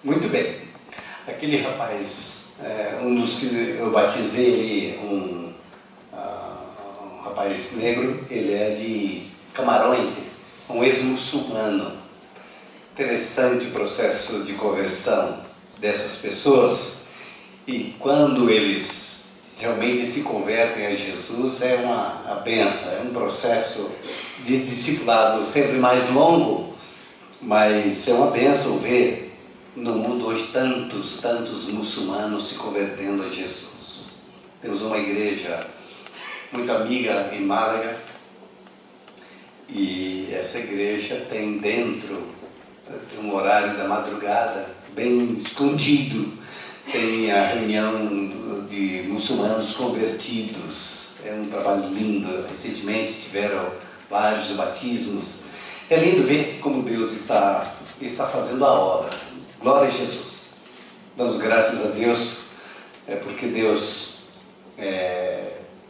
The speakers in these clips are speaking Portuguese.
Muito bem. Aquele rapaz, um dos que eu batizei ele, um rapaz negro, ele é de Camarões, um ex-muçulmano. Interessante o processo de conversão dessas pessoas, e quando eles realmente se convertem a Jesus, é uma benção, é um processo de discipulado sempre mais longo, mas é uma benção ver no mundo hoje tantos muçulmanos se convertendo a Jesus. Temos uma igreja muito amiga em Málaga, e essa igreja tem dentro um horário da madrugada bem escondido, tem a reunião de muçulmanos convertidos. É um trabalho lindo. Recentemente tiveram vários batismos. É lindo ver como Deus está fazendo a obra. Glória a Jesus. Damos graças a Deus, porque Deus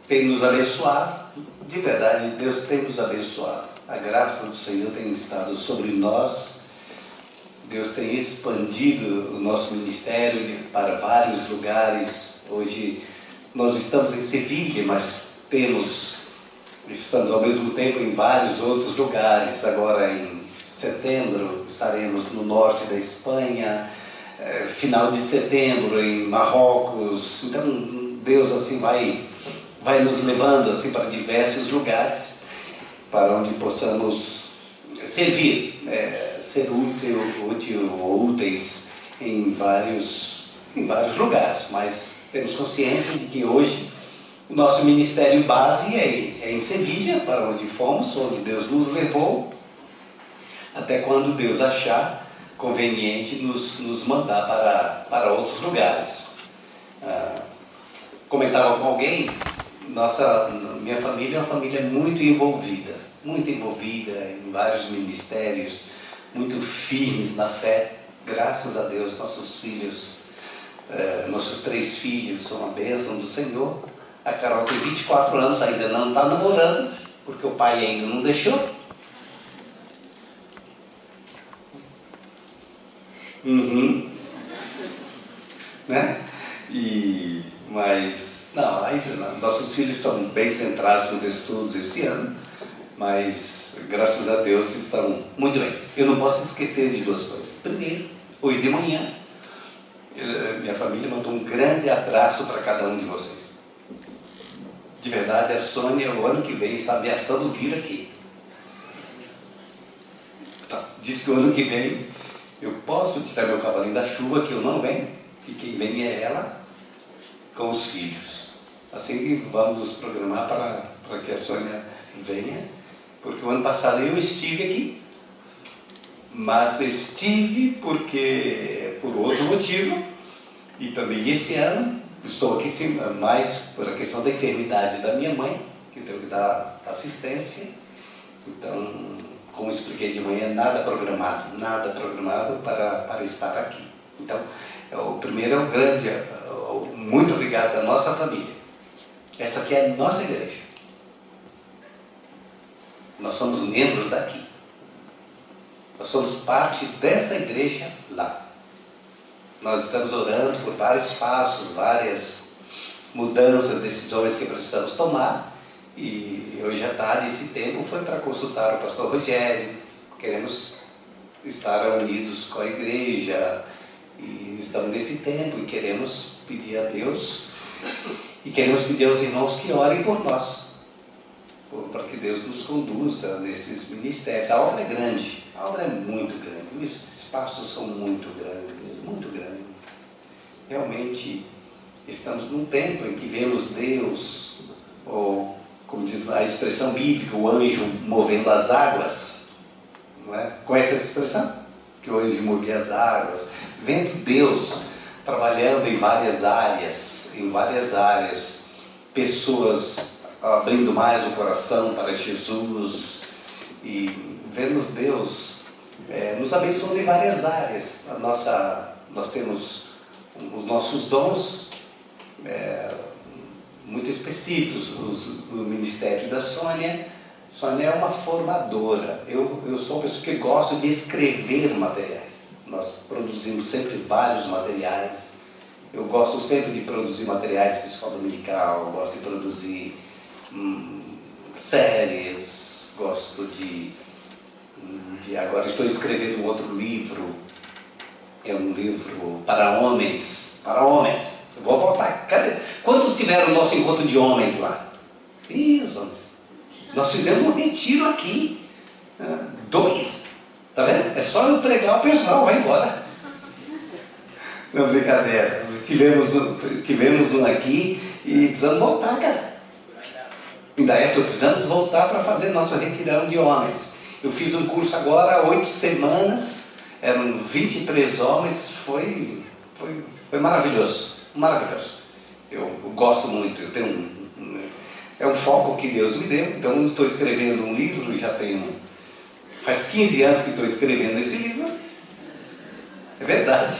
tem nos abençoado. De verdade, Deus tem nos abençoado. A graça do Senhor tem estado sobre nós. Deus tem expandido o nosso ministério para vários lugares. Hoje nós estamos em Sevilha, mas estamos ao mesmo tempo em vários outros lugares. Agora em setembro estaremos no norte da Espanha, final de setembro em Marrocos. Então Deus assim vai nos levando assim para diversos lugares, para onde possamos servir, ser úteis em vários lugares. Mas temos consciência de que hoje o nosso ministério base é em Sevilha, para onde fomos, onde Deus nos levou, até quando Deus achar conveniente nos mandar para outros lugares. Comentava com alguém, minha família é uma família muito envolvida em vários ministérios, muito firmes na fé. Graças a Deus, nossos filhos, nossos 3 filhos são uma bênção do Senhor. A Carol tem 24 anos, ainda não está namorando, porque o pai ainda não deixou. Né? Mas nossos filhos estão bem centrados nos estudos esse ano, mas graças a Deus estão muito bem. Eu não posso esquecer de 2 coisas. Primeiro, hoje de manhã, minha família mandou um grande abraço para cada um de vocês. De verdade, a Sônia, o ano que vem, está ameaçando vir aqui. Diz que o ano que vem eu posso tirar meu cavalinho da chuva, que eu não venho, e quem vem é ela com os filhos. Assim que vamos nos programar para que a Sônia venha, porque o ano passado eu estive aqui, mas estive por outro motivo, e também esse ano estou aqui sim, mais por a questão da enfermidade da minha mãe, que tenho que dar assistência. Então, como expliquei de manhã, nada programado para estar aqui. Então, o primeiro é um grande, muito obrigado à nossa família. Essa aqui é a nossa igreja. Nós somos membros daqui. Nós somos parte dessa igreja lá. Nós estamos orando por vários passos, várias mudanças, decisões que precisamos tomar. E hoje à tarde, esse tempo foi para consultar o pastor Rogério. Queremos estar unidos com a igreja, e estamos nesse tempo, e queremos pedir a Deus, e queremos pedir aos irmãos que orem por nós, para que Deus nos conduza nesses ministérios. A obra é grande, a obra é muito grande, os espaços são muito grandes. Realmente estamos num tempo em que vemos Deus, ou como diz a expressão bíblica, o anjo movendo as águas, não é? Conhece essa expressão? Que o anjo movia as águas, vendo Deus trabalhando em várias áreas, pessoas abrindo mais o coração para Jesus, e vemos Deus nos abençoando em várias áreas. Nós temos os nossos dons muito específicos. O ministério da Sônia. Sônia é uma formadora. Eu sou uma pessoa que gosto de escrever materiais. nós produzimos sempre vários materiais. Eu gosto sempre de produzir materiais para a escola dominical, gosto de produzir séries, gosto agora estou escrevendo um outro livro, é um livro para homens, Eu vou voltar. Quantos tiveram o nosso encontro de homens lá? Isso, homens. Nós fizemos um retiro aqui, 2, tá vendo? É só eu pregar, o pessoal vai embora. Não, brincadeira. Tivemos um aqui e precisamos voltar, cara. Ainda precisamos voltar para fazer nosso retirão de homens. Eu fiz um curso agora, 8 semanas, eram 23 homens, foi maravilhoso, maravilhoso. Eu gosto muito, eu tenho é um foco que Deus me deu, então eu estou escrevendo um livro, faz 15 anos que estou escrevendo esse livro. É verdade,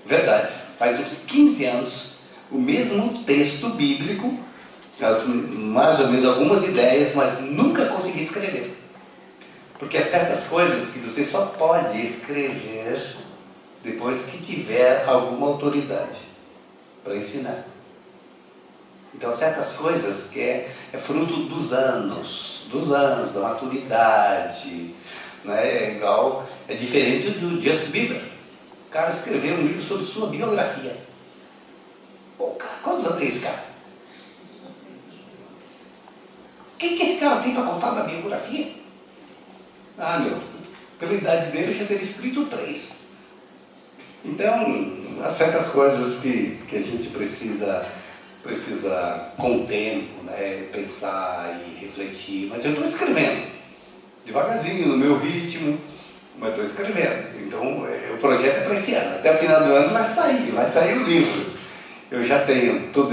verdade. Faz uns 15 anos, o mesmo texto bíblico, mais ou menos algumas ideias, mas nunca consegui escrever. Porque há certas coisas que você só pode escrever depois que tiver alguma autoridade para ensinar. Então, certas coisas que é fruto dos anos, da maturidade, né? É diferente do Justin Bieber. O cara escreveu um livro sobre sua biografia. Pô, cara, quantos anos tem esse cara? O que esse cara tem para contar da biografia? Pela idade dele já teria escrito 3. Então, há certas coisas que a gente precisa com o tempo, né, pensar e refletir. Mas eu estou escrevendo, devagarzinho, no meu ritmo, mas estou escrevendo. Então, o projeto é para esse ano. Até o final do ano vai sair o livro. Eu já tenho tudo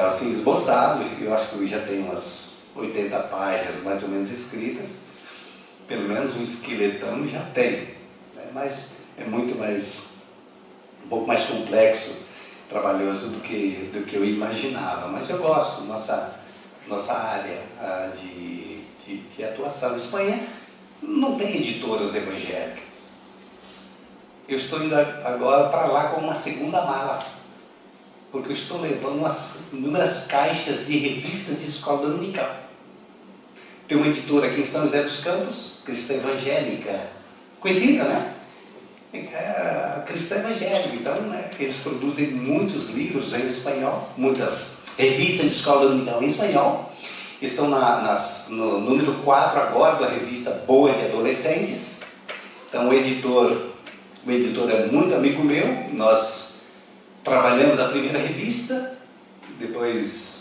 assim esboçado, eu acho que eu já tenho umas 80 páginas mais ou menos escritas. Pelo menos um esqueletão já tem, né? Mas é muito mais, um pouco mais complexo, trabalhoso do que eu imaginava. Mas eu gosto, nossa área de atuação. Em Espanha não tem editoras evangélicas. Eu estou indo agora para lá com uma segunda mala, porque eu estou levando inúmeras caixas de revistas de escola dominical. Tem uma editora aqui em São José dos Campos, Cristã Evangélica, conhecida, né? Cristã Evangélica. Então, né, eles produzem muitos livros em espanhol, muitas revistas de escola dominical em espanhol. Estão no número 4 agora da revista Boa de Adolescentes. Então, o editor é muito amigo meu. Nós trabalhamos a primeira revista, depois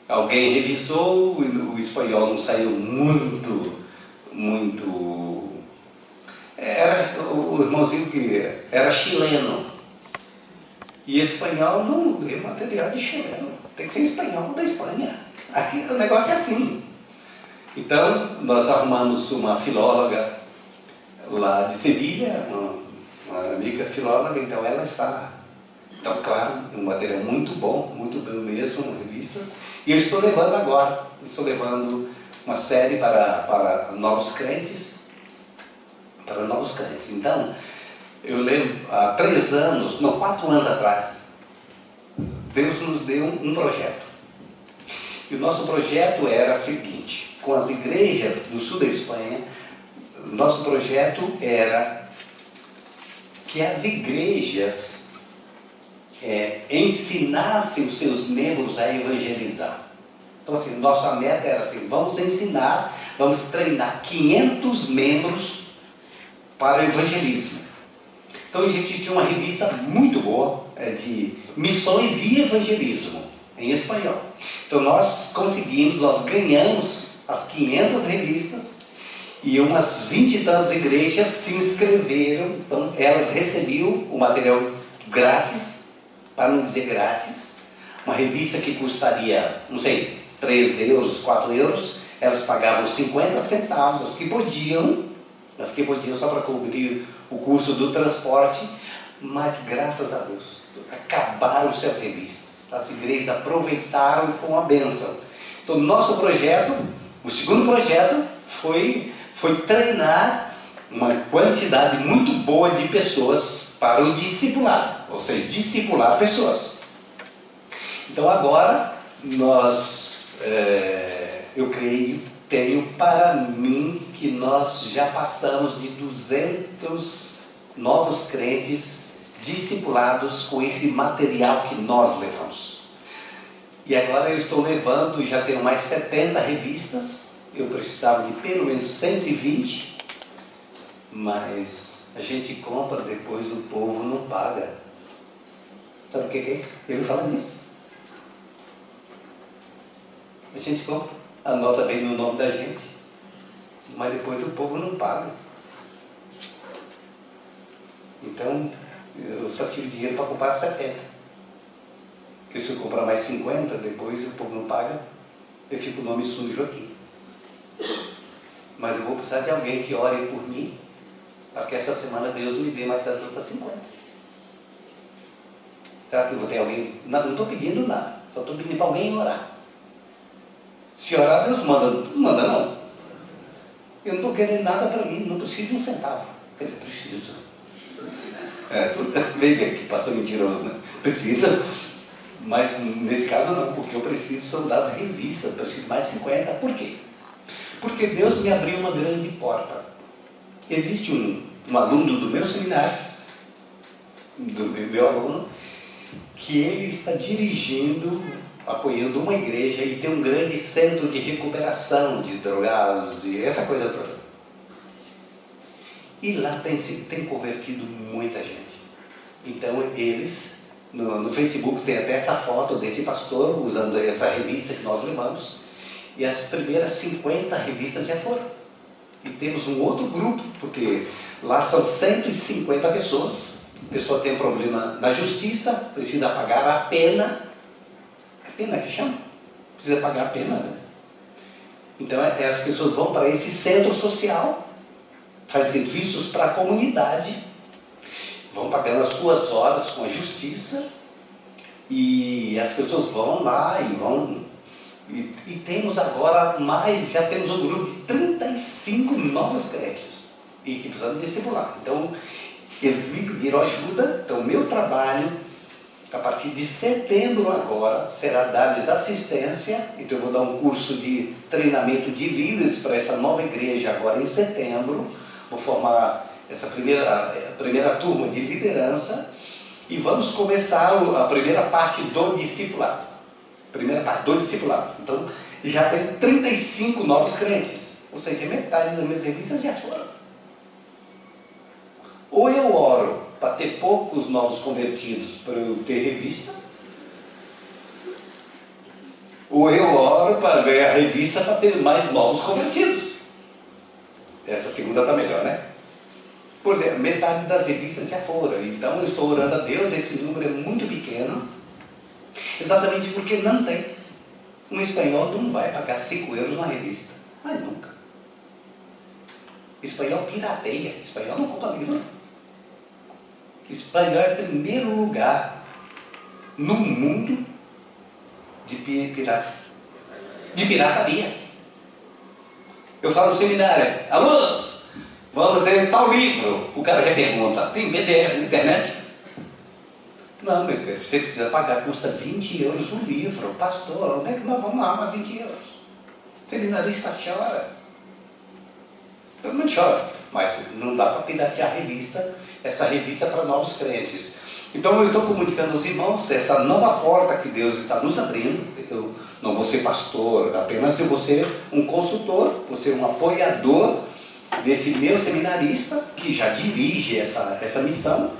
alguém revisou, o espanhol não saiu muito. Era o irmãozinho que era chileno. E espanhol não é material de chileno, tem que ser espanhol da Espanha. Aqui o negócio é assim. Então, nós arrumamos uma filóloga lá de Sevilha, uma amiga filóloga, então ela está. Então, claro, um material muito bom mesmo, revistas. E eu estou levando agora, uma série para novos crentes. Então, eu lembro, há 4 anos atrás, Deus nos deu um projeto. E o nosso projeto era o seguinte: com as igrejas do sul da Espanha, nosso projeto era que as igrejas ensinassem os seus membros a evangelizar. Então, assim, nossa meta era assim: vamos ensinar, vamos treinar 500 membros para o evangelismo. Então, a gente tinha uma revista muito boa de missões e evangelismo em espanhol. Então, nós ganhamos as 500 revistas e umas 20 e tantas igrejas se inscreveram. Então, elas recebiam o material grátis, para não dizer grátis. Uma revista que custaria, não sei, 3 euros, 4 euros, elas pagavam 50 centavos, as que podiam só para cobrir o custo do transporte. Mas graças a Deus, acabaram-se as revistas, as igrejas aproveitaram e foi uma bênção. Então, nosso projeto, o segundo projeto, foi treinar uma quantidade muito boa de pessoas para o discipulado, ou seja, discipular pessoas. Então agora eu creio, tenho para mim que nós já passamos de 200 novos crentes discipulados com esse material que nós levamos. E agora eu estou levando, já tenho mais 70 revistas, eu precisava de pelo menos 120, mas a gente compra, depois o povo não paga. Sabe o que é isso? Eu ouvi falar nisso. A gente compra, anota bem no nome da gente, mas depois o povo não paga. Então, eu só tive dinheiro para comprar 70. Porque se eu comprar mais 50, depois o povo não paga, eu fico o nome sujo aqui. Mas eu vou precisar de alguém que ore por mim, para que essa semana Deus me dê mais das outras 50. Será que eu vou ter alguém? Não estou pedindo nada, só estou pedindo para alguém orar. Se orar, Deus manda. Não manda, não. Eu não estou querendo nada para mim, não preciso de um centavo. Eu preciso. Veja que pastor mentiroso, né? Precisa. Mas nesse caso não, porque eu preciso das revistas, preciso de mais 50. Por quê? Porque Deus me abriu uma grande porta. Existe um aluno do meu seminário, do meu aluno, que ele está dirigindo, apoiando uma igreja e tem um grande centro de recuperação de drogados, de essa coisa toda. E lá tem convertido muita gente. Então eles, no Facebook tem até essa foto desse pastor usando essa revista que nós levamos, e as primeiras 50 revistas já foram. E temos um outro grupo, porque lá são 150 pessoas, a pessoa tem problema na justiça, precisa pagar a pena. Pena que chama? Precisa pagar a pena, né? Então as pessoas vão para esse centro social, faz serviços para a comunidade, vão pagando as suas horas com a justiça, e as pessoas vão lá e vão. E temos agora já temos um grupo de 35 novos crentes e que precisam de discipular. Então eles me pediram ajuda, então o meu trabalho a partir de setembro agora será dar-lhes assistência. Então eu vou dar um curso de treinamento de líderes para essa nova igreja agora em setembro. Vou formar essa primeira turma de liderança e vamos começar a primeira parte do discipulado. Então já tem 35 novos crentes, ou seja, metade das minhas revistas já foram. Ou eu oro para ter poucos novos convertidos para eu ter revista, ou eu oro para ganhar revista para ter mais novos convertidos. Essa segunda está melhor, né? Porque metade das revistas já foram. Então eu estou orando a Deus, esse número é muito pequeno, exatamente porque não tem. Um espanhol não vai pagar 5 euros numa revista, mas nunca. Espanhol pirateia, espanhol não compra livro. Espanhol é primeiro lugar no mundo de pirataria. Eu falo no seminário, alunos, vamos ler tal livro. O cara já pergunta, tem PDF na internet? Não, meu querido, você precisa pagar, custa 20 euros o livro. Pastor, onde é que nós vamos arrumar 20 euros? Seminarista chora. Eu não choro, mas não dá para piratear a revista, essa revista é para novos crentes. Então eu estou comunicando aos irmãos essa nova porta que Deus está nos abrindo. Eu não vou ser pastor, apenas eu vou ser um consultor, vou ser um apoiador desse meu seminarista que já dirige essa missão.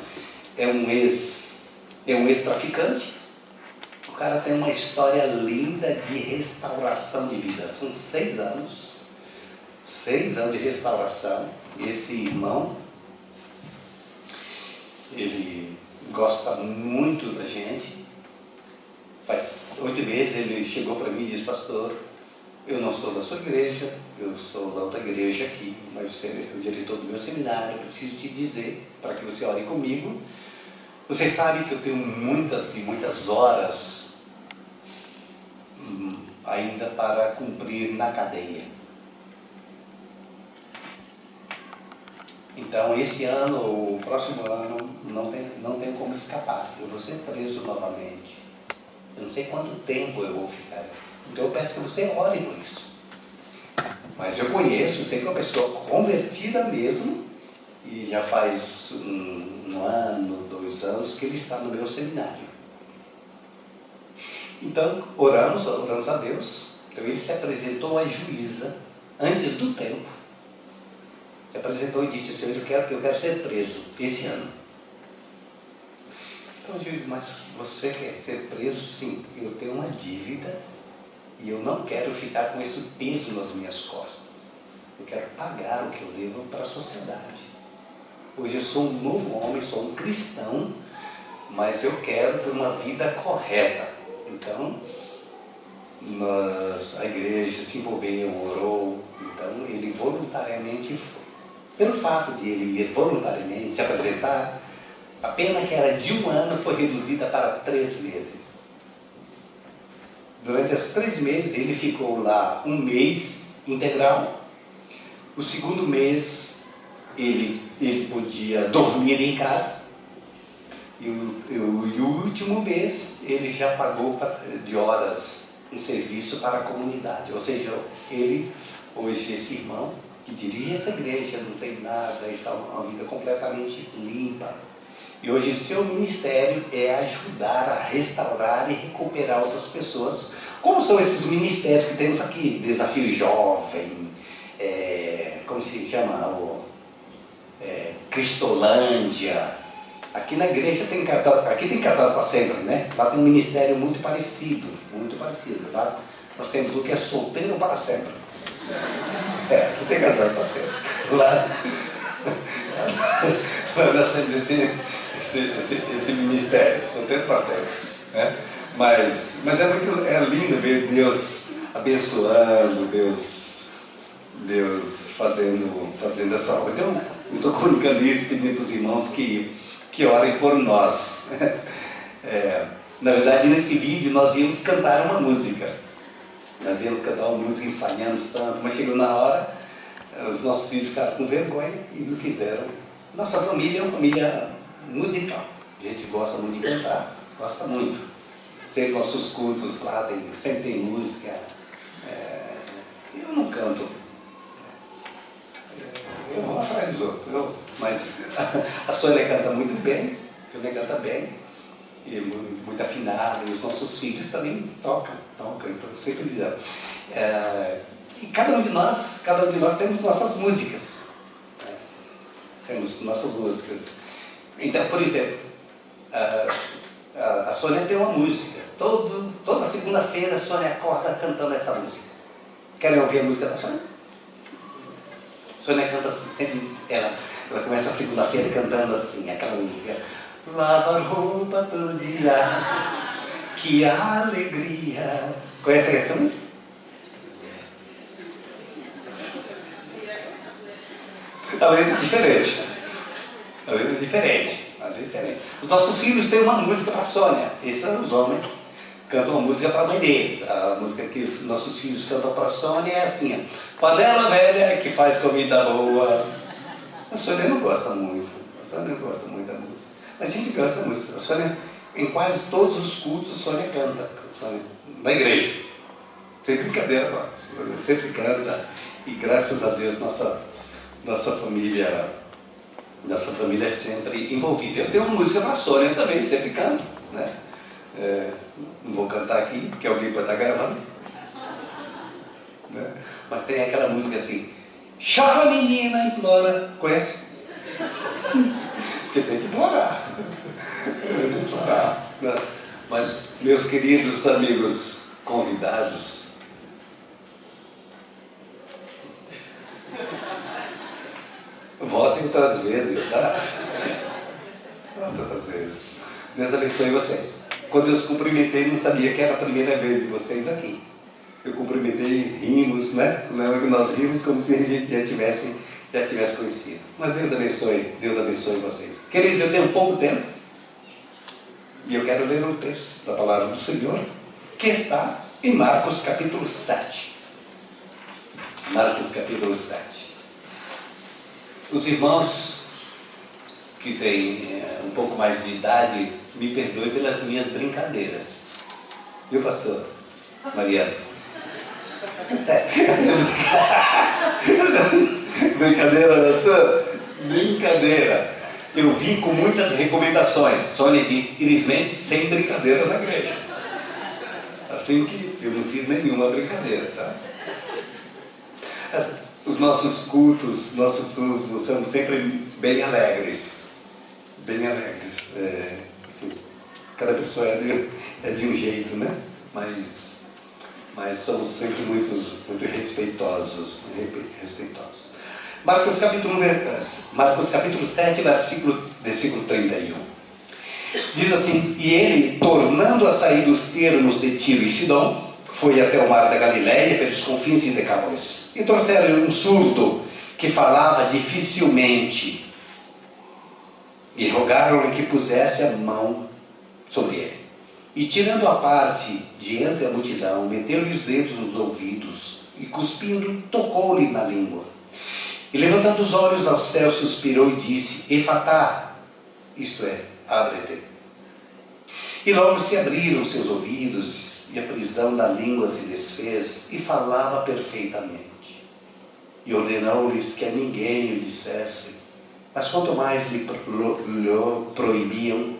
É um ex-traficante. O cara tem uma história linda de restauração de vida. São 6 anos. 6 anos de restauração. Esse irmão, ele gosta muito da gente. Faz 8 meses ele chegou para mim e disse: pastor, eu não sou da sua igreja, eu sou da outra igreja aqui, mas você é o diretor do meu seminário, eu preciso te dizer para que você ore comigo. Vocês sabem que eu tenho muitas e muitas horas ainda para cumprir na cadeia. Então, esse ano, o próximo ano, não tem como escapar. Eu vou ser preso novamente. Eu não sei quanto tempo eu vou ficar. Então, eu peço que você ore por isso. Mas eu conheço, sei que é uma pessoa convertida mesmo, e já faz um ano, 2 anos, que ele está no meu seminário. Então, oramos a Deus. Então, ele se apresentou à juíza antes do tempo. Se apresentou e disse: Senhor, eu quero ser preso esse ano. Então, o juiz: mas você quer ser preso? Sim, eu tenho uma dívida e eu não quero ficar com esse peso nas minhas costas. Eu quero pagar o que eu devo para a sociedade. Hoje eu sou um novo homem, sou um cristão, mas eu quero ter uma vida correta. Então, a igreja se envolveu, orou. Então, ele voluntariamente foi. Pelo fato de ele ir voluntariamente se apresentar, a pena que era de 1 ano foi reduzida para 3 meses. Durante os 3 meses, ele ficou lá 1 mês integral. O segundo mês, ele podia dormir em casa. E o último mês, ele já pagou de horas um serviço para a comunidade. Ou seja, ele, hoje, esse irmão, que dirige essa igreja, não tem nada, está uma vida completamente limpa. E hoje o seu ministério é ajudar a restaurar e recuperar outras pessoas. Como são esses ministérios que temos aqui? Desafio Jovem, como se chama? Cristolândia. Aqui na igreja tem casal, aqui tem Casados para Sempre, né? Lá tem um ministério muito parecido, tá? Nós temos o que é Solteiro para Sempre. Aqui tem Casados para Sempre. Lá nós temos esse ministério, Solteiro para Sempre, né? Mas é lindo ver Deus abençoando, Deus fazendo essa obra. Então, eu estou comunicando isso, pedindo para os irmãos que orem por nós. Na verdade, nesse vídeo nós íamos cantar uma música. Ensaiamos tanto, mas chegou na hora, os nossos filhos ficaram com vergonha e não quiseram. Nossa família é uma família musical. A gente gosta muito de cantar, gosta muito. Sempre nossos cultos lá, sempre tem música. Eu não canto. Eu vou atrás dos outros. Mas a Sônia canta muito bem, e muito afinada, e os nossos filhos também tocam, então sempre dizem. E cada um de nós temos nossas músicas. Temos nossas músicas. Então, por exemplo, a Sônia tem uma música. Toda segunda-feira a Sônia acorda cantando essa música. Querem ouvir a música da Sônia? A Sônia canta assim, sempre, ela começa a segunda-feira cantando assim, aquela música. Lavar roupa todo dia, que alegria. Conhece essa música? A letra é diferente. Os nossos filhos têm uma música para a Sônia. Esses são os homens, cantam uma música para a mãe dele. A música que os nossos filhos cantam para a Sônia é assim: panela velha que faz comida boa. A Sônia não gosta muito. Da música. A gente gosta da música. A Sônia, em quase todos os cultos, a Sônia canta. Na igreja. Sem brincadeira, agora. Sempre canta. E graças a Deus, nossa família é sempre envolvida. Eu tenho uma música para a Sônia também, sempre canto, né? Não vou cantar aqui, porque alguém vai estar gravando, né? Mas tem aquela música assim: chora menina, implora. Conhece? Porque tem que implorar. Né? Mas, meus queridos amigos convidados, votem outras vezes, tá? Votem outras vezes. Deus abençoe vocês. Quando eu os cumprimentei, não sabia que era a primeira vez de vocês aqui. Eu cumprimentei, rimos, né? Lembra que nós rimos como se a gente já tivesse conhecido. Mas Deus abençoe vocês. Queridos, eu tenho pouco tempo e eu quero ler um texto da palavra do Senhor que está em Marcos capítulo 7. Marcos capítulo 7. Os irmãos que tem um pouco mais de idade, me perdoe pelas minhas brincadeiras. Viu, pastor? Mariana? Brincadeira, pastor? Brincadeira. Eu vim com muitas recomendações. Sônia disse, Irismen, sem brincadeira na igreja. Assim que eu não fiz nenhuma brincadeira, tá? Os nossos cultos, são sempre bem alegres. Bem alegres. Assim, cada pessoa é de um jeito, né? Mas somos sempre muito respeitosos. Marcos capítulo 7, versículo 31. Diz assim, e ele, tornando a sair dos termos de Tiro e Sidom, foi até o mar da Galileia, pelos confins de Decápolis. E trouxeram um surdo que falava dificilmente. E rogaram-lhe que pusesse a mão sobre ele. E tirando a parte de entre a multidão, meteu-lhe os dedos nos ouvidos, e cuspindo, tocou-lhe na língua. E levantando os olhos ao céu, suspirou e disse, Efatá, isto é, abre-te. E logo se abriram seus ouvidos, e a prisão da língua se desfez, e falava perfeitamente. E ordenou-lhes que a ninguém o dissesse, mas quanto mais lhe proibiam,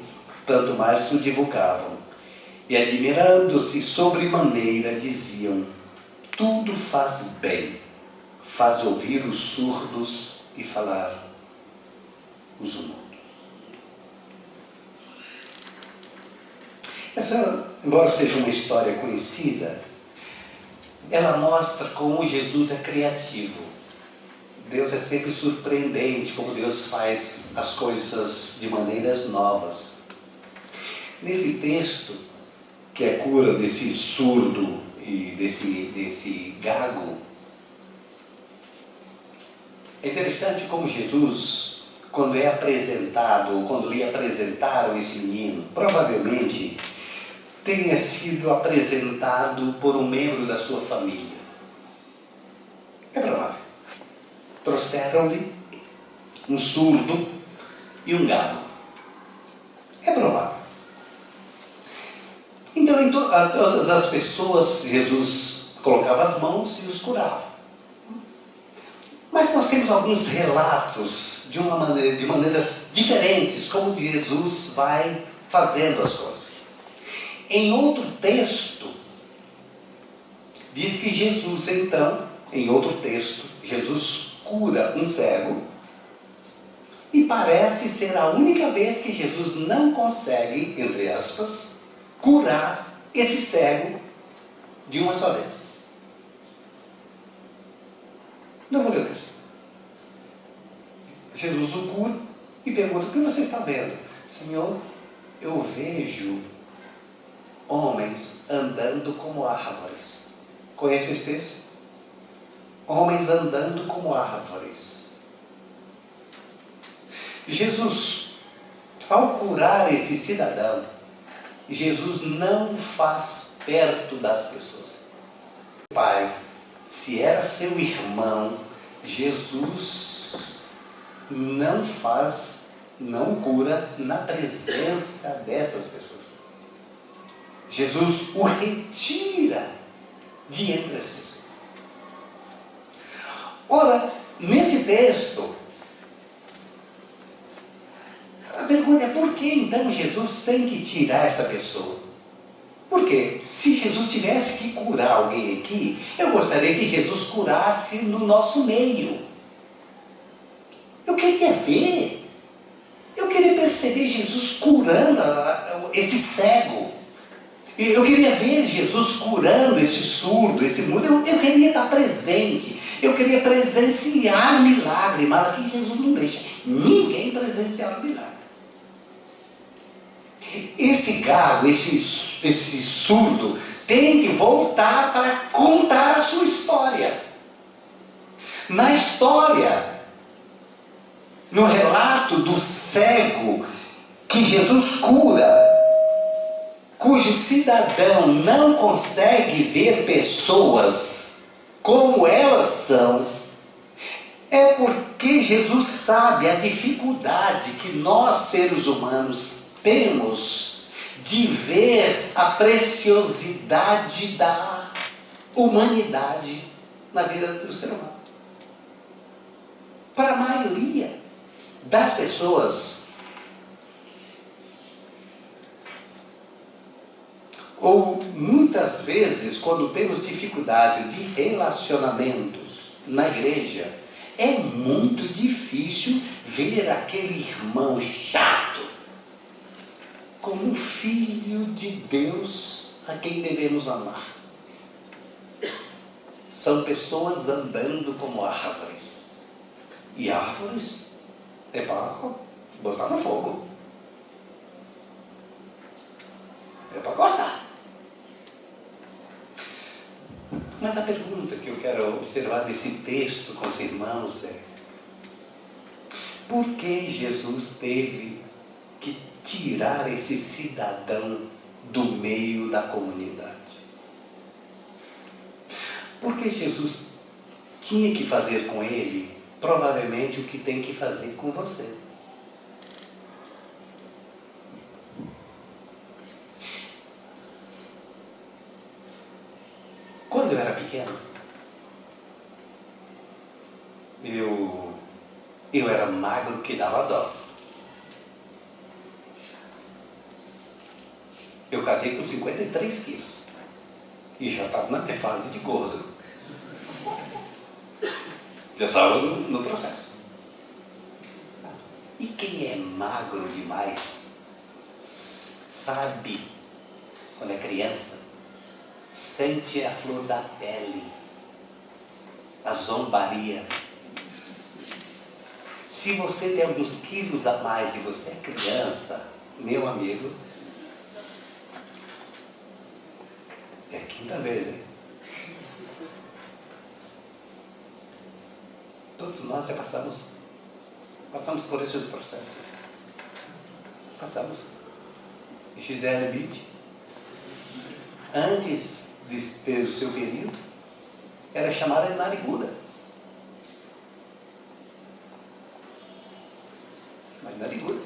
tanto mais o divulgavam. E admirando-se sobremaneira, diziam, tudo faz bem, faz ouvir os surdos e falar os mudos. Essa, embora seja uma história conhecida, ela mostra como Jesus é criativo. Deus é sempre surpreendente, como Deus faz as coisas de maneiras novas. Nesse texto, que é a cura desse surdo e desse gago, é interessante como Jesus, quando é apresentado, ou quando lhe apresentaram esse menino, provavelmente tenha sido apresentado por um membro da sua família. É provável. Trouxeram-lhe um surdo e um gago. É provável. Então, a todas as pessoas, Jesus colocava as mãos e os curava. Mas nós temos alguns relatos de maneiras diferentes, como Jesus vai fazendo as coisas. Em outro texto, diz que Jesus, então, em outro texto, Jesus cura um cego, e parece ser a única vez que Jesus não consegue, entre aspas, curar esse cego de uma só vez. Não vou ler o texto. Jesus o cura e pergunta, o que você está vendo? Senhor, eu vejo homens andando como árvores. Conhece esse texto? Homens andando como árvores. Jesus, ao curar esse cidadão, Jesus não faz perto das pessoas. Pai, se era seu irmão, Jesus não cura na presença dessas pessoas. Jesus o retira de entre as pessoas. Ora, nesse texto, a pergunta é por que então Jesus tem que tirar essa pessoa? Porque se Jesus tivesse que curar alguém aqui, eu gostaria que Jesus curasse no nosso meio. Eu queria ver, eu queria perceber Jesus curando esse cego. Eu queria ver Jesus curando esse surdo, esse mudo. Eu queria estar presente. Eu queria presenciar milagre, mas aqui Jesus não deixa ninguém presenciar o milagre. Esse gago, esse surdo, tem que voltar para contar a sua história. Na história, no relato do cego que Jesus cura, cujo cidadão não consegue ver pessoas como elas são, é porque Porque Jesus sabe a dificuldade que nós, seres humanos, temos de ver a preciosidade da humanidade na vida do ser humano. Para a maioria das pessoas, ou muitas vezes, quando temos dificuldade de relacionamentos na igreja, é muito difícil ver aquele irmão chato como um filho de Deus a quem devemos amar. São pessoas andando como árvores. E árvores é para botar no fogo. É para cortar. Mas a pergunta que eu quero observar desse texto com os irmãos é: por que Jesus teve que tirar esse cidadão do meio da comunidade? Porque Jesus tinha que fazer com ele, provavelmente, o que tem que fazer com você. Quando eu era pequeno, eu era magro que dava dó. Eu casei com 53 quilos e já estava na minha fase de gordo. Já estava no processo. E quem é magro demais sabe, quando é criança, sente a flor da pele, a zombaria. Se você tem alguns quilos a mais e você é criança, meu amigo, é a quinta vez, hein? Todos nós já passamos por esses processos. Passamos. E Gisele Bündchen, antes de ter o seu período, era chamada de nariguda. Mas nariguda.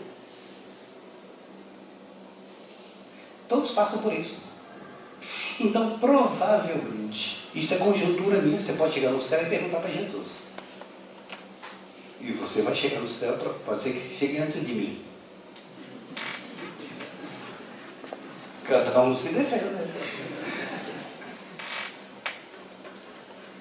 Todos passam por isso. Então, provavelmente, isso é conjuntura minha, você pode chegar no céu e perguntar para Jesus. E você vai chegar no céu, pode ser que chegue antes de mim. Cada um se defende.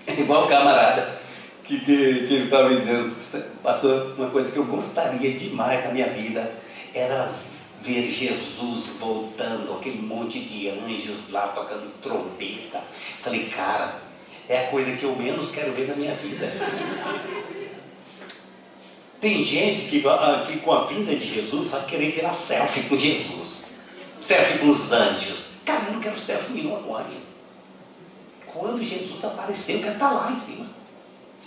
É igual o camarada que ele estava me dizendo, pastor, uma coisa que eu gostaria demais na minha vida era ver Jesus voltando, aquele monte de anjos lá tocando trombeta. Falei, cara, é a coisa que eu menos quero ver na minha vida. Tem gente que com a vinda de Jesus vai querer tirar selfie com Jesus, selfie com os anjos. Cara, eu não quero selfie nenhuma com anjo. Quando Jesus apareceu, eu quero estar lá em cima.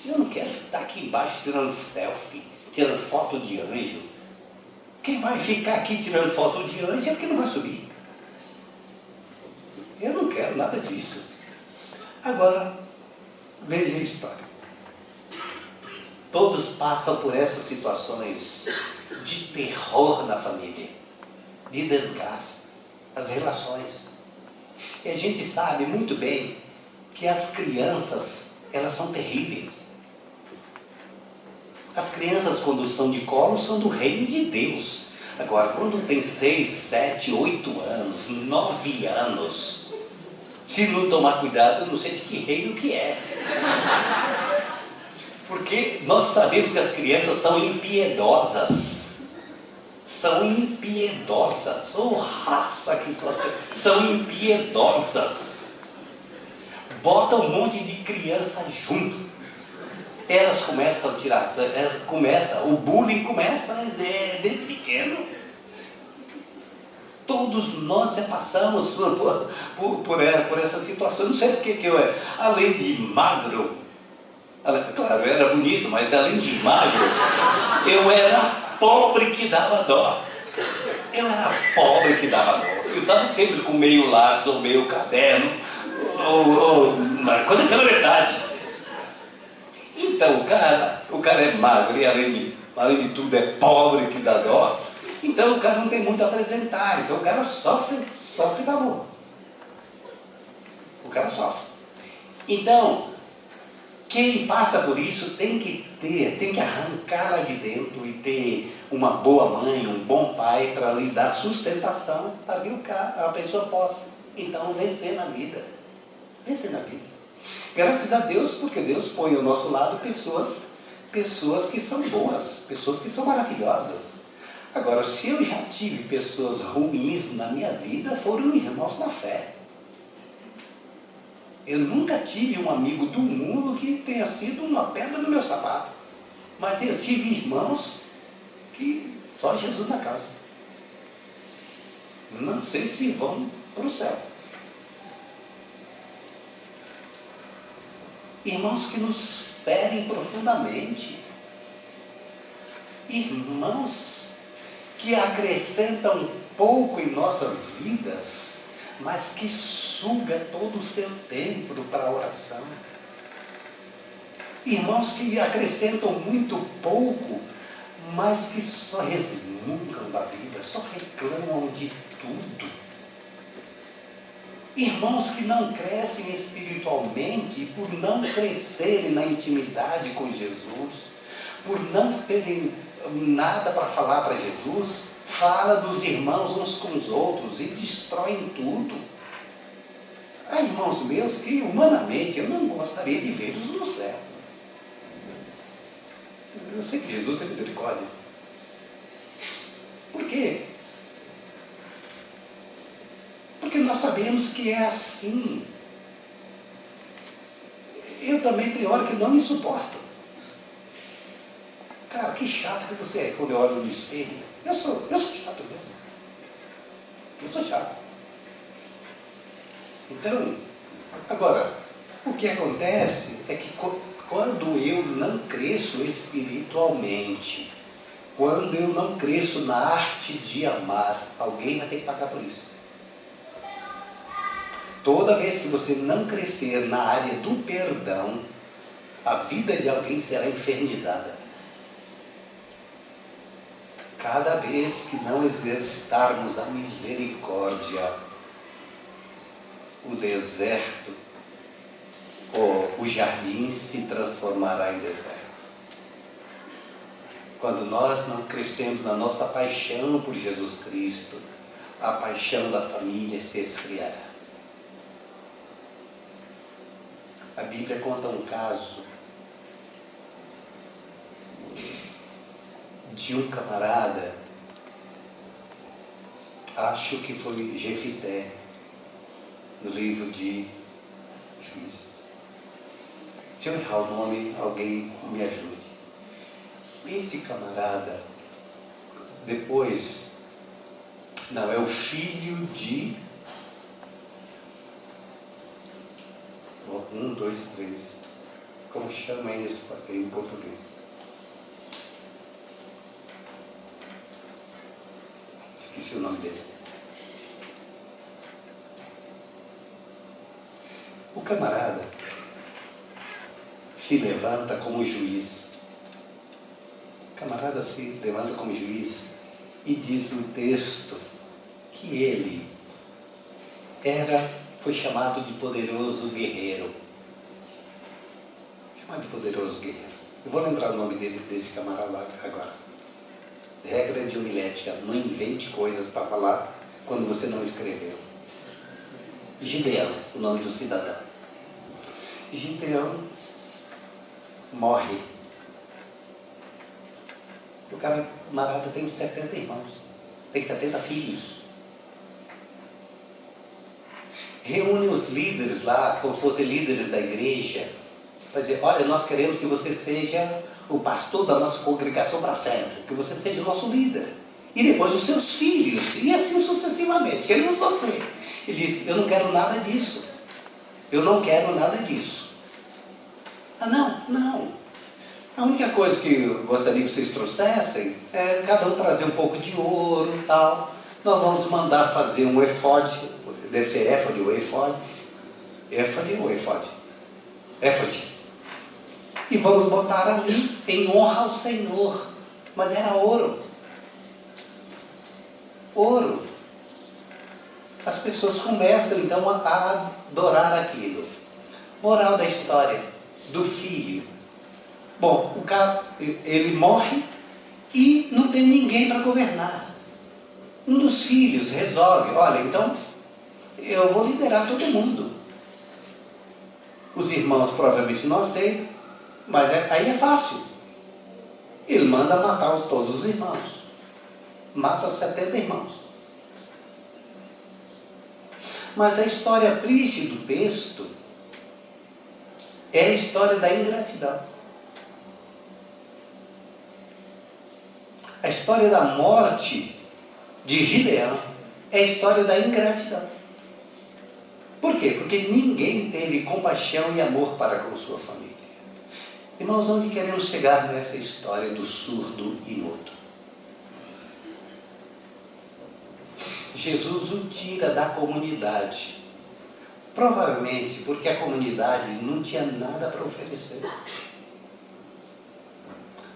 Eu não quero estar aqui embaixo tirando selfie, tirando foto de anjo. Quem vai ficar aqui tirando foto de anjo é porque não vai subir. Eu não quero nada disso. Agora, veja a história. Todos passam por essas situações de terror na família, de desgaste, as relações. E a gente sabe muito bem que as crianças, elas são terríveis. As crianças, quando são de colo, são do reino de Deus. Agora, quando tem 6, 7, 8 anos, 9 anos, se não tomar cuidado, eu não sei de que reino que é. Porque nós sabemos que as crianças são impiedosas. São impiedosas. Oh, raça que são impiedosas. Bota um monte de criança junto. Elas começam a tirar, o bullying começa desde pequeno. Todos nós já passamos por essa situação. Não sei porque que eu, além de magro, claro, eu era bonito, mas além de magro, eu era pobre que dava dó. Eu era pobre que dava dó. Eu estava sempre com meio lápis ou meio caderno, quando pela metade. Então, cara, o cara é magro e além de tudo é pobre que dá dó, então o cara não tem muito a apresentar, então o cara sofre de amor. O cara sofre. Então, quem passa por isso tem que arrancar lá de dentro e ter uma boa mãe, um bom pai para lhe dar sustentação para que a pessoa possa, então, vencer na vida. Vencer na vida. Graças a Deus, porque Deus põe ao nosso lado pessoas que são boas, pessoas que são maravilhosas. Agora, se eu já tive pessoas ruins na minha vida, foram irmãos na fé. Eu nunca tive um amigo do mundo que tenha sido uma pedra no meu sapato. Mas eu tive irmãos que só Jesus na casa. Não sei se vão para o céu. Irmãos que nos ferem profundamente. Irmãos que acrescentam pouco em nossas vidas, mas que suga todo o seu tempo para a oração. Irmãos que acrescentam muito pouco, mas que só resmungam da vida, só reclamam de tudo. Irmãos que não crescem espiritualmente por não crescerem na intimidade com Jesus, por não terem nada para falar para Jesus, fala dos irmãos uns com os outros e destroem tudo. Há irmãos meus que humanamente eu não gostaria de vê-los no céu. Eu sei que Jesus tem misericórdia. Por quê? Porque nós sabemos que é assim. Eu também tenho hora que não me suporto. Cara, que chato que você é quando eu olho no espelho. Eu sou chato mesmo. Eu sou chato. Então, agora, o que acontece é que quando eu não cresço espiritualmente, quando eu não cresço na arte de amar, alguém vai ter que pagar por isso. Toda vez que você não crescer na área do perdão, a vida de alguém será infernizada. Cada vez que não exercitarmos a misericórdia, o deserto, ou o jardim se transformará em deserto. Quando nós não crescemos na nossa paixão por Jesus Cristo, a paixão da família se esfriará. A Bíblia conta um caso de um camarada, acho que foi Jefité, no livro de Juízes. Se eu errar o nome, alguém me ajude. Esse camarada, depois, não, é o filho de... 1, 2, 3. Como chama esse em português? Esqueci o nome dele. O camarada se levanta como juiz. O camarada se levanta como juiz e diz no texto que ele foi chamado de poderoso guerreiro. Chamado de poderoso guerreiro. Eu vou lembrar o nome desse camarada agora. Regra de homilética: não invente coisas para falar quando você não escreveu. Gideão, o nome do cidadão. Gideão morre. O camarada tem 70 irmãos, tem 70 filhos. Reúne os líderes lá, como se fossem líderes da igreja, para dizer: olha, nós queremos que você seja o pastor da nossa congregação para sempre, que você seja o nosso líder. E depois os seus filhos, e assim sucessivamente. Queremos você. Ele disse: eu não quero nada disso. Eu não quero nada disso. Ah, não. A única coisa que eu gostaria que vocês trouxessem é cada um trazer um pouco de ouro e tal. Nós vamos mandar fazer um efode, deve ser éfode ou efode. Éfode ou efode? Éfode. E vamos botar ali em honra ao Senhor. Mas era ouro. Ouro. As pessoas começam então a adorar aquilo. Moral da história do filho. Bom, o cara, ele morre e não tem ninguém para governar. Um dos filhos resolve, olha, então eu vou liderar todo mundo. Os irmãos provavelmente não aceitam, mas aí é fácil. Ele manda matar todos os irmãos. Mata os 70 irmãos. Mas a história triste do texto é a história da ingratidão. A história da morte de Gideão é a história da ingratidão. Por quê? Porque ninguém teve compaixão e amor para com sua família. Irmãos, onde queremos chegar nessa história do surdo e mudo? Jesus o tira da comunidade. Provavelmente porque a comunidade não tinha nada para oferecer.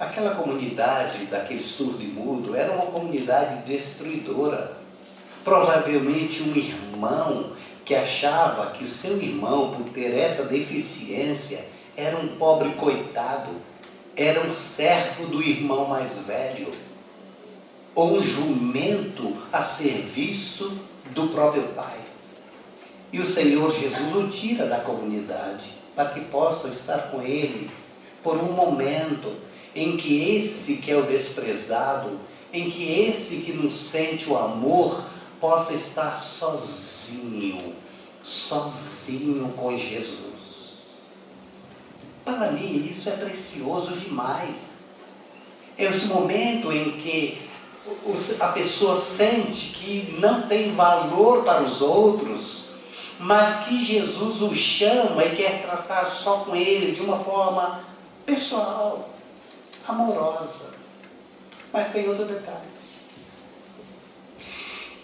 Aquela comunidade daquele surdo e mudo era uma comunidade destruidora. Provavelmente um irmão que achava que o seu irmão, por ter essa deficiência, era um pobre coitado, era um servo do irmão mais velho, ou um jumento a serviço do próprio pai. E o Senhor Jesus o tira da comunidade, para que possa estar com ele por um momento em que esse que é o desprezado, em que esse que não sente o amor, possa estar sozinho com Jesus. Para mim isso é precioso demais. É esse momento em que a pessoa sente que não tem valor para os outros, mas que Jesus o chama e quer tratar só com ele de uma forma pessoal, amorosa. Mas tem outro detalhe.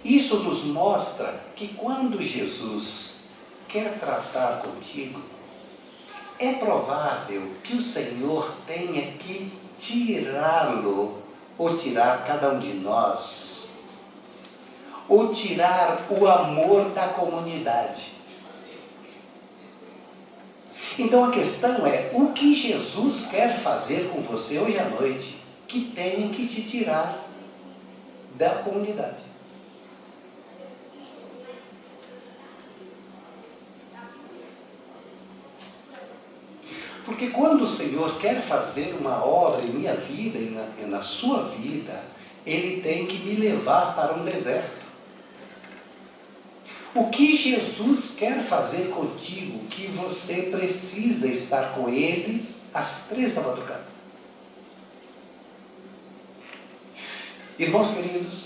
Isso nos mostra que quando Jesus quer tratar contigo, é provável que o Senhor tenha que tirá-lo, ou tirar cada um de nós, ou tirar o amor da comunidade. Então a questão é, o que Jesus quer fazer com você hoje à noite, que tem que te tirar da comunidade? Porque quando o Senhor quer fazer uma obra em minha vida e na sua vida, Ele tem que me levar para um deserto. O que Jesus quer fazer contigo, que você precisa estar com Ele às 3 da madrugada? Irmãos queridos,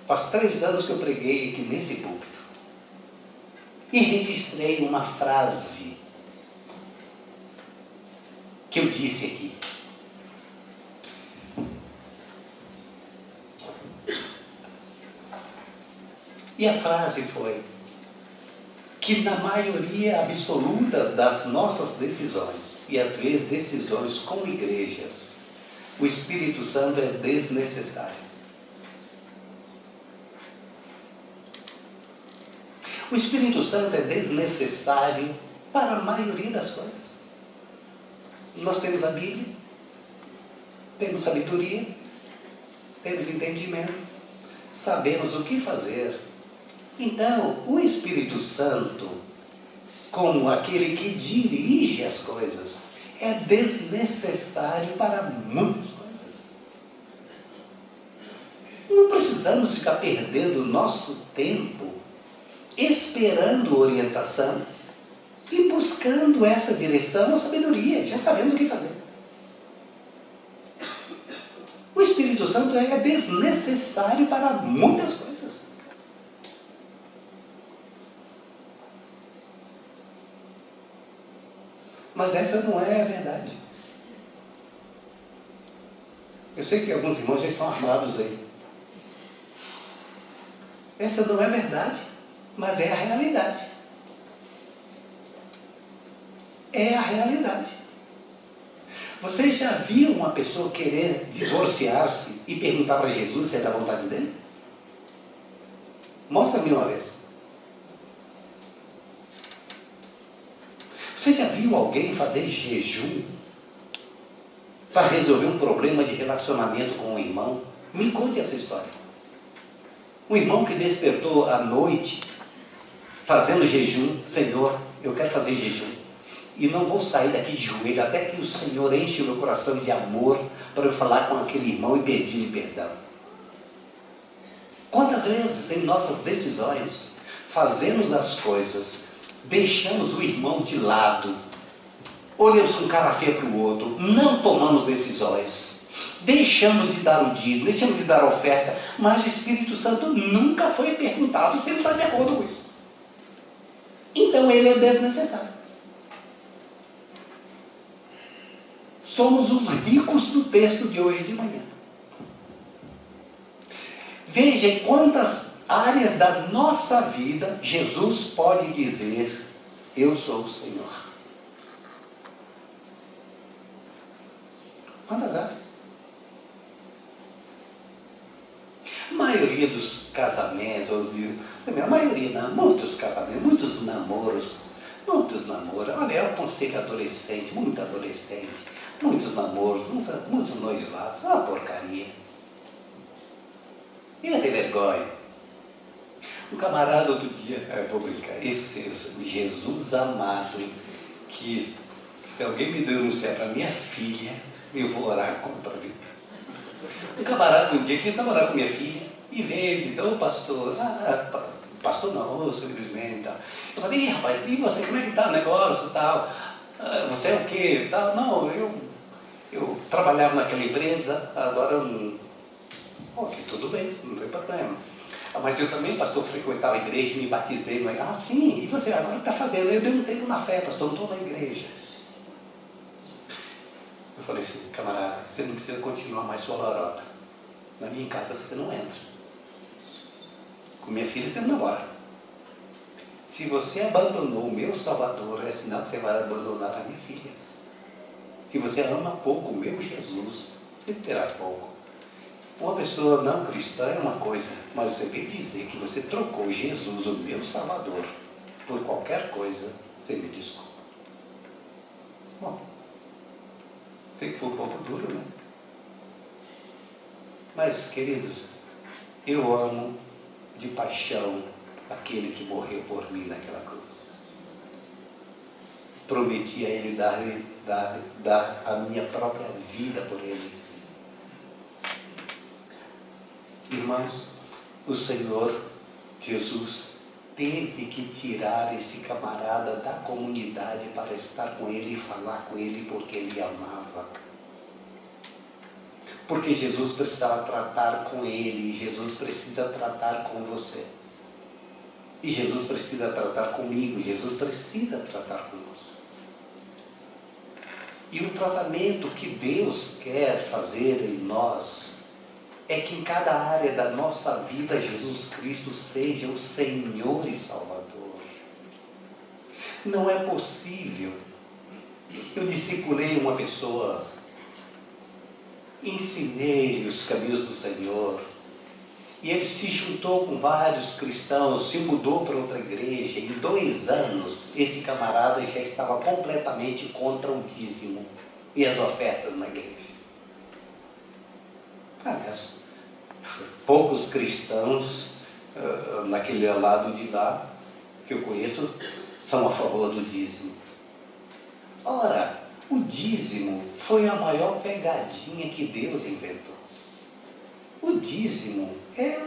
faz 3 anos que eu preguei aqui nesse púlpito e registrei uma frase que eu disse aqui. E a frase foi que na maioria absoluta das nossas decisões, e às vezes decisões como igrejas, o Espírito Santo é desnecessário. O Espírito Santo é desnecessário para a maioria das coisas. Nós temos a Bíblia, temos sabedoria, temos entendimento, sabemos o que fazer. Então, o Espírito Santo, como aquele que dirige as coisas, é desnecessário para muitas coisas. Não precisamos ficar perdendo nosso tempo esperando orientação e buscando essa direção ou sabedoria. Já sabemos o que fazer. O Espírito Santo é desnecessário para muitas coisas. Mas essa não é a verdade. Eu sei que alguns irmãos já estão armados aí. Essa não é verdade, mas é a realidade. É a realidade. Você já viu uma pessoa querer divorciar-se e perguntar para Jesus se é da vontade dele? Mostra-me uma vez. Você já viu alguém fazer jejum para resolver um problema de relacionamento com um irmão? Me conte essa história. Um irmão que despertou à noite fazendo jejum. Senhor, eu quero fazer jejum e não vou sair daqui de joelho até que o Senhor enche o meu coração de amor para eu falar com aquele irmão e pedir-lhe perdão. Quantas vezes em nossas decisões fazemos as coisas, deixamos o irmão de lado, olhamos com cara feia para o outro, não tomamos decisões, deixamos de dar o dízimo, deixamos de dar a oferta, mas o Espírito Santo nunca foi perguntado se ele está de acordo com isso. Então ele é desnecessário. Somos os ricos do texto de hoje de manhã. Veja em quantas áreas da nossa vida Jesus pode dizer: eu sou o Senhor. Quantas áreas? A maioria dos casamentos, a maioria não, muitos casamentos, muitos namoros. Olha, eu aconselho adolescente, muito adolescente, muitos namoros, muitos noivados, uma porcaria. Ele tem vergonha. Um camarada outro dia, eu vou brincar, esse Jesus amado, que se alguém me denunciar para minha filha, eu vou orar contra a vida. Um camarada um dia quis namorar com minha filha e veio e disse: ô pastor, pastor não, simplesmente tal. Eu falei: rapaz, e você, como é que está o negócio tal? Você é o quê? Tal. Não, eu trabalhava naquela empresa, agora não. Ok, tudo bem, não tem problema. Mas eu também, pastor, frequentava a igreja, me batizei. Sim, e você agora está fazendo? Eu dei um tempo na fé, pastor, não estou na igreja. Eu falei assim: camarada, você não precisa continuar mais sua lorota. Na minha casa você não entra. Com minha filha você não namora. Se você abandonou o meu Salvador, é sinal que você vai abandonar a minha filha. Se você ama pouco o meu Jesus, você terá pouco. Uma pessoa não cristã é uma coisa, mas você veio dizer que você trocou Jesus, o meu Salvador, por qualquer coisa, você me desculpa. Bom, sei que foi um pouco duro, né? Mas, queridos, eu amo de paixão aquele que morreu por mim naquela cruz. Prometi a ele dar a minha própria vida por ele. Irmãos, o Senhor Jesus teve que tirar esse camarada da comunidade para estar com ele e falar com ele porque ele amava. Porque Jesus precisava tratar com ele, e Jesus precisa tratar com você. E Jesus precisa tratar comigo, Jesus precisa tratar conosco. E o tratamento que Deus quer fazer em nós é que em cada área da nossa vida Jesus Cristo seja o Senhor e Salvador. Não é possível. Eu discipulei uma pessoa, ensinei-lhe os caminhos do Senhor, e ele se juntou com vários cristãos, se mudou para outra igreja. Em 2 anos, esse camarada já estava completamente contra o dízimo e as ofertas na igreja. Aliás, poucos cristãos naquele lado de lá que eu conheço são a favor do dízimo. Ora, o dízimo foi a maior pegadinha que Deus inventou. O dízimo é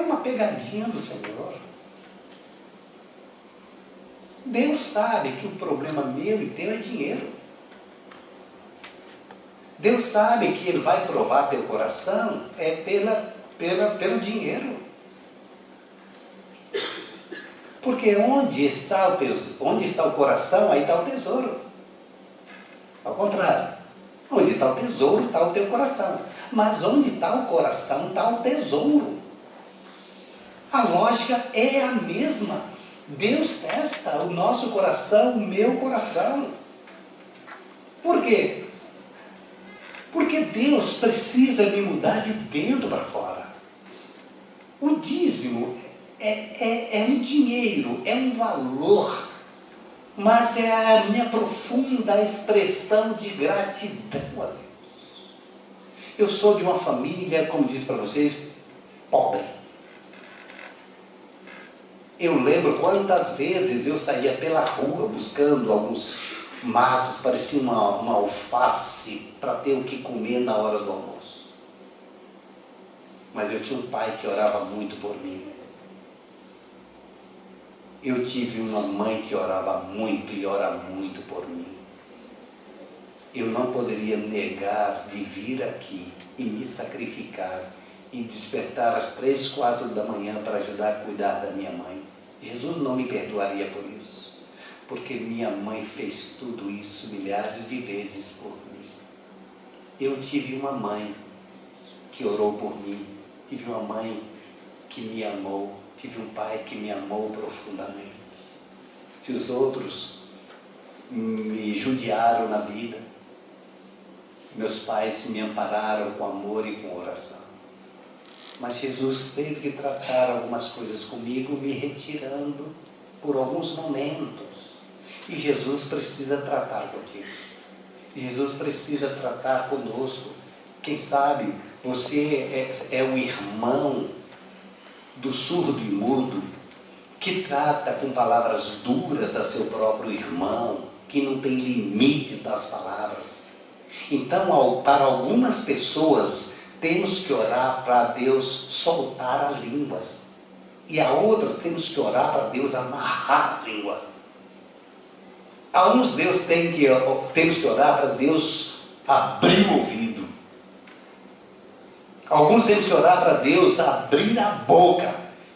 uma pegadinha do Senhor. Deus sabe que o problema meu e teu é dinheiro. Deus sabe que Ele vai provar teu coração pelo dinheiro. Porque onde está o coração, aí está o tesouro. Ao contrário, onde está o tesouro, está o teu coração. Mas onde está o coração, está o tesouro. A lógica é a mesma. Deus testa o nosso coração, o meu coração. Por quê? Porque Deus precisa me mudar de dentro para fora. O dízimo é um dinheiro, é um valor, mas é a minha profunda expressão de gratidão a Deus. Eu sou de uma família, como disse para vocês, pobre. Eu lembro quantas vezes eu saía pela rua buscando alguns matos, parecia uma alface, para ter o que comer na hora do almoço. Mas eu tinha um pai que orava muito por mim. Eu tive uma mãe que orava muito e ora muito por mim. Eu não poderia negar de vir aqui e me sacrificar e despertar às 3, 4 da manhã para ajudar a cuidar da minha mãe. Jesus não me perdoaria por isso, porque minha mãe fez tudo isso milhares de vezes por mim. Eu tive uma mãe que orou por mim, tive uma mãe que me amou, tive um pai que me amou profundamente. Se os outros me judiaram na vida, meus pais me ampararam com amor e com oração. Mas Jesus teve que tratar algumas coisas comigo, me retirando por alguns momentos. E Jesus precisa tratar contigo. Jesus precisa tratar conosco. Quem sabe você é o irmão do surdo e mudo, que trata com palavras duras a seu próprio irmão, que não tem limites das palavras. Então, para algumas pessoas, temos que orar para Deus soltar a língua. E a outras temos que orar para Deus amarrar a língua. A uns temos que orar para Deus abrir o ouvido. Alguns temos que orar para Deus abrir a boca.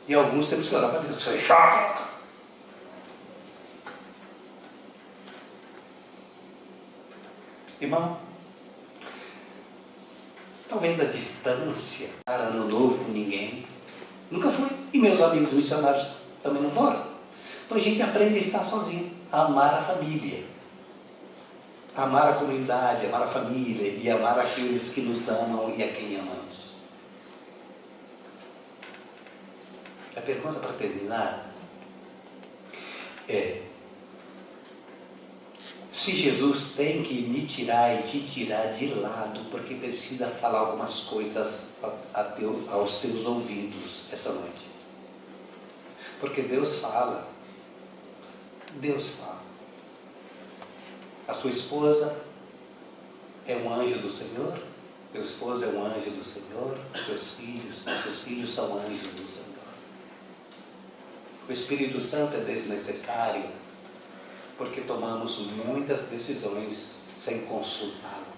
E alguns temos que orar para Deus fechar a boca. Irmão, talvez a distância, ano novo com ninguém, nunca fui. E meus amigos missionários também não foram. Então a gente aprende a estar sozinho, a amar a família, a amar a comunidade, amar a família e amar aqueles que nos amam e a quem amamos. A pergunta para terminar é: se Jesus tem que me tirar e te tirar de lado, porque precisa falar algumas coisas aos teus ouvidos essa noite. Porque Deus fala. Deus fala. A sua esposa é um anjo do Senhor. Teu esposo é um anjo do Senhor. Nossos filhos são anjos do Senhor. O Espírito Santo é desnecessário porque tomamos muitas decisões sem consultá-lo.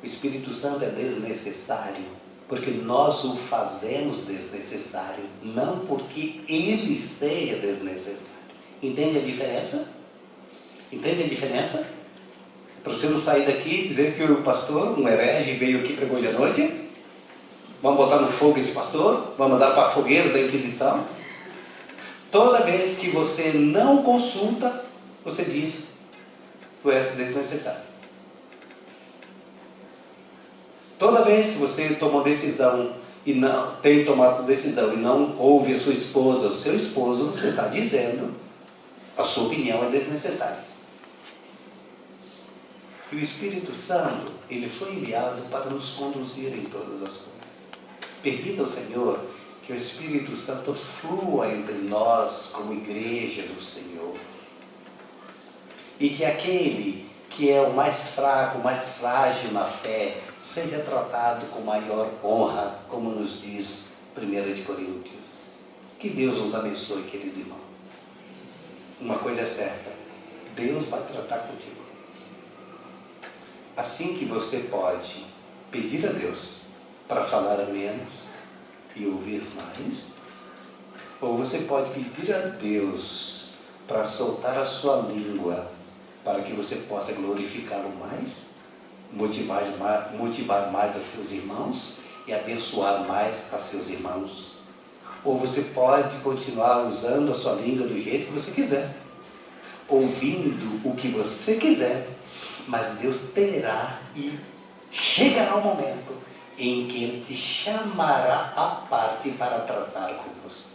O Espírito Santo é desnecessário porque nós o fazemos desnecessário, não porque ele seja desnecessário. Entende a diferença? Entende a diferença? Para você não sair daqui e dizer que o pastor, um herege, veio aqui e pregou hoje à noite. Vamos botar no fogo esse pastor? Vamos mandar para a fogueira da Inquisição? Toda vez que você não consulta, você diz: tu és desnecessário. Toda vez que você tomou decisão e não tem tomado decisão e não ouve a sua esposa, o seu esposo, você está dizendo: a sua opinião é desnecessária. E o Espírito Santo, ele foi enviado para nos conduzir em todas as coisas. Permita ao Senhor que o Espírito Santo flua entre nós como igreja do Senhor. E que aquele que é o mais fraco, o mais frágil na fé, seja tratado com maior honra, como nos diz 1 de Coríntios. Que Deus nos abençoe, querido irmão. Uma coisa é certa: Deus vai tratar contigo. Assim que você pode pedir a Deus para falar menos e ouvir mais, ou você pode pedir a Deus para soltar a sua língua para que você possa glorificá-lo mais, motivar mais a seus irmãos e abençoar mais a seus irmãos. Ou você pode continuar usando a sua língua do jeito que você quiser, ouvindo o que você quiser, mas Deus terá e chegará o momento em que Ele te chamará à parte para tratar com você.